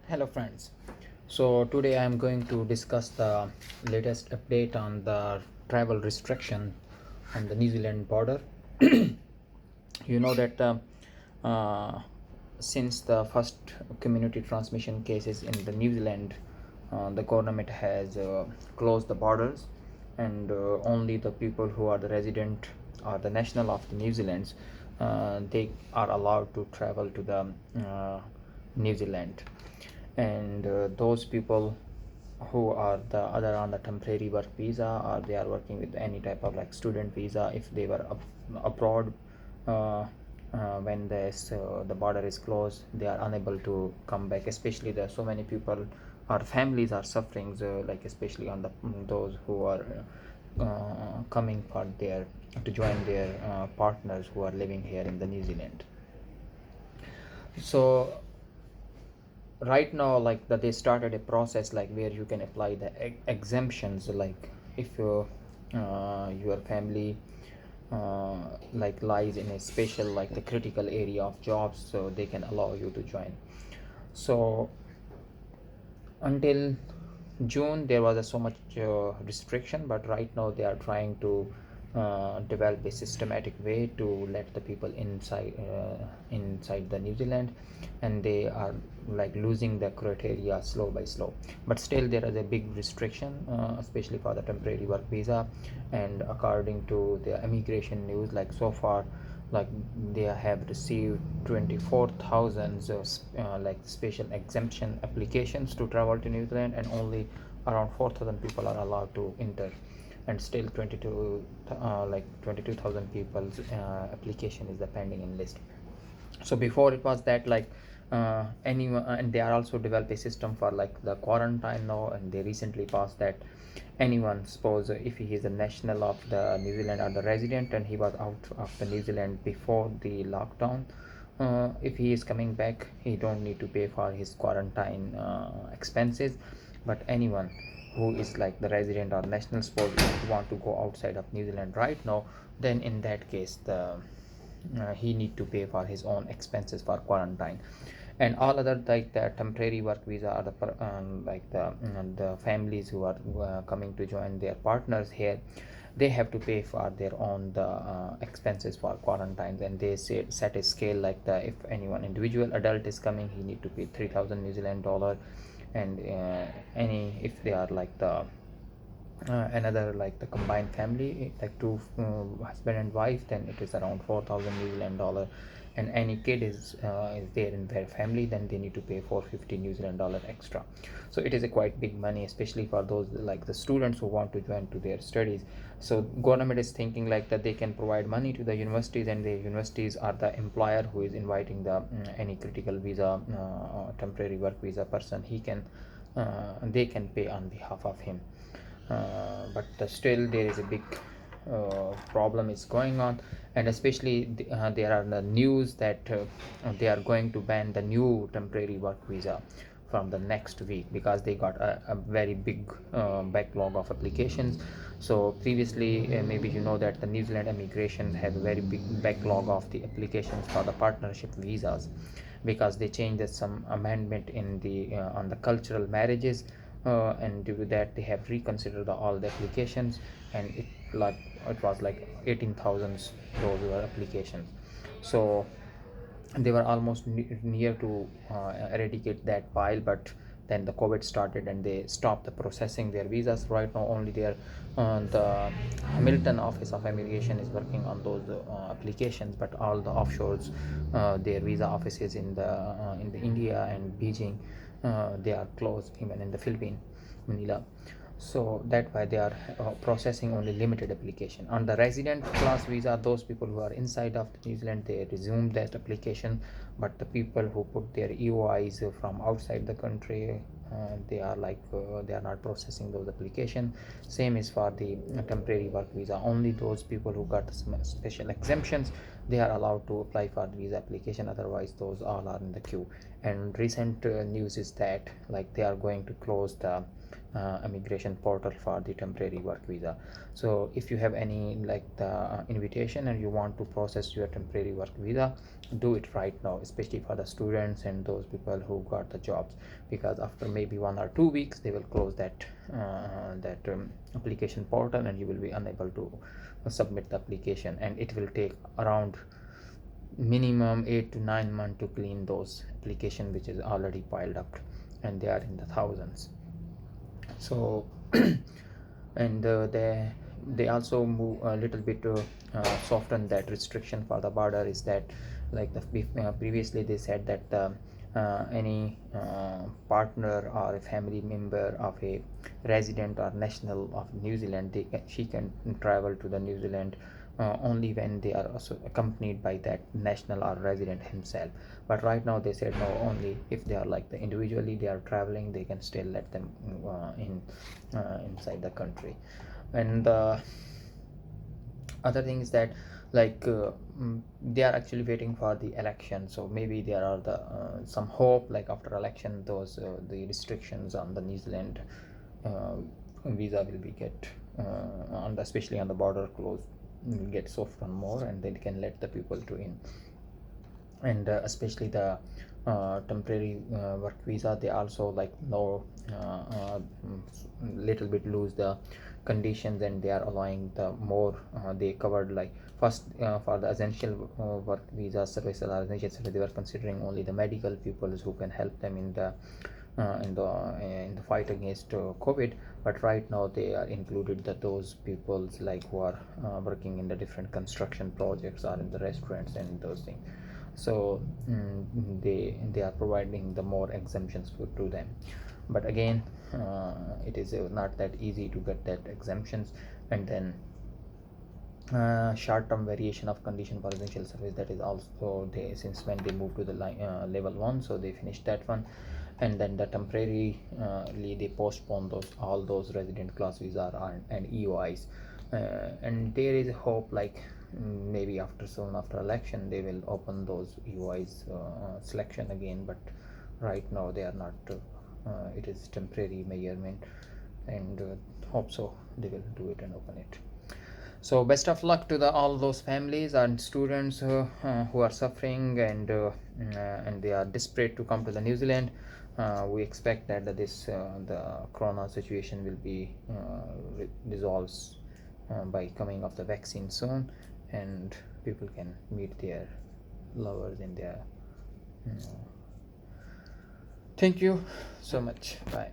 Hello friends. So today I am going to discuss the latest update on the travel restriction on the New Zealand border. You know that uh, since the first community transmission cases in the New Zealand, the government has closed the borders, and only the people who are the resident or the national of the New Zealand, they are allowed to travel to the New Zealand. And those people who are the other on the temporary work visa, or they are working with any type of like student visa, if they were abroad uh, when the border is closed, they are unable to come back. Especially there are so many people or families are suffering, so like especially on the those who are coming for their to join their partners who are living here in the New Zealand. So right now, like that they started a process like where you can apply the exemptions, like if your family uh, like lies in a special like the critical area of jobs, so they can allow you to join. So until June there was so much restriction, but right now they are trying to develop a systematic way to let the people inside the New Zealand, and they are like losing the criteria slow by slow. But still there is a big restriction, especially for the temporary work visa. And according to the immigration news, like so far, like they have received 24,000 like special exemption applications to travel to New Zealand, and only around 4,000 people are allowed to enter. And still 22,000 people's application is the pending in list. So before it was that like anyone, and they are also develop a system for like the quarantine now, and they recently passed that anyone, suppose if he is a national of the New Zealand or the resident and he was out of the New Zealand before the lockdown, if he is coming back, he don't need to pay for his quarantine expenses. But anyone who is like the resident or national, suppose if you want to go outside of New Zealand right now, then in that case the he need to pay for his own expenses for quarantine. And all other like the temporary work visa or like the families who are coming to join their partners here, they have to pay for their own the expenses for quarantines. And they set a scale like the if anyone individual adult is coming, he need to pay 3,000 New Zealand dollar. And any if they are like the another like the combined family, like two husband and wife, then it is around 4,000 New Zealand dollar. And any kid is there in their family, then they need to pay 450 New Zealand dollar extra. So it is a quite big money, especially for those like the students who want to join to their studies. So government is thinking like that they can provide money to the universities, and the universities are the employer who is inviting the any critical visa temporary work visa person. He can they can pay on behalf of him. But still there is a big problem is going on. And especially there are the news that they are going to ban the new temporary work visa from the next week, because they got a very big backlog of applications. So previously, maybe you know that the New Zealand immigration have a very big backlog of the applications for the partnership visas, because they changed some amendment in the on the cultural marriages, and due to that they have reconsidered all the applications. And it was like 18,000 those were applications. So they were almost near to eradicate that pile, but then the COVID started and they stopped the processing their visas. Right now only their the Hamilton office of immigration is working on those applications, but all the offshores, their visa offices in the India and Beijing, they are closed, even in the Philippines, Manila. So that why they are processing only limited application. On the resident class visa, those people who are inside of New Zealand, they resume that application. But the people who put their EOIs from outside the country, they are not processing those application. Same is for the temporary work visa. Only those people who got some special exemptions, they are allowed to apply for the visa application. Otherwise those all are in the queue. And recent news is that like they are going to close the immigration portal for the temporary work visa. So if you have any like the invitation and you want to process your temporary work visa, do it right now, especially for the students and those people who got the jobs, because after maybe 1 or 2 weeks they will close that application portal and you will be unable to submit the application, and it will take around minimum 8 to 9 months to clean those application which is already piled up, and they are in the thousands. So and they also move a little bit to soften that restriction for the border, is that like previously they said that any partner or a family member of a resident or national of New Zealand, she can travel to the New Zealand only when they are also accompanied by that national or resident himself. But right now they said no, only if they are like the individually they are traveling, they can still let them inside the country. And the other thing is that like they are actually waiting for the election, so maybe there are the some hope like after election those the restrictions on the New Zealand uh, visa will be get on the, especially on the border close, will get softened more, and they can let the people to in. And especially the temporary work visa, they also like no little bit lose the conditions, and they are allowing the more they covered like first for the essential work visa services or essential service, they were considering only the medical people who can help them in the in the fight against COVID. But right now they are included that those peoples like who are working in the different construction projects or in the restaurants and those things. So they are providing the more exemptions to them. But again it is not that easy to get that exemptions. And then short-term variation of condition for essential service, that is also they, since when they moved to the level 1, so they finished that one. And then the temporarily they postpone those all those resident class visa and EOIs, and there is hope like maybe after soon after election they will open those EOIs selection again. But right now they are not it is temporary measurement, and hope so they will do it and open it. So best of luck to the all those families and students who are suffering, and they are desperate to come to the New Zealand. We expect that this the corona situation will be resolves by coming of the vaccine soon, and people can meet their lovers in their. Thank you so much. Bye.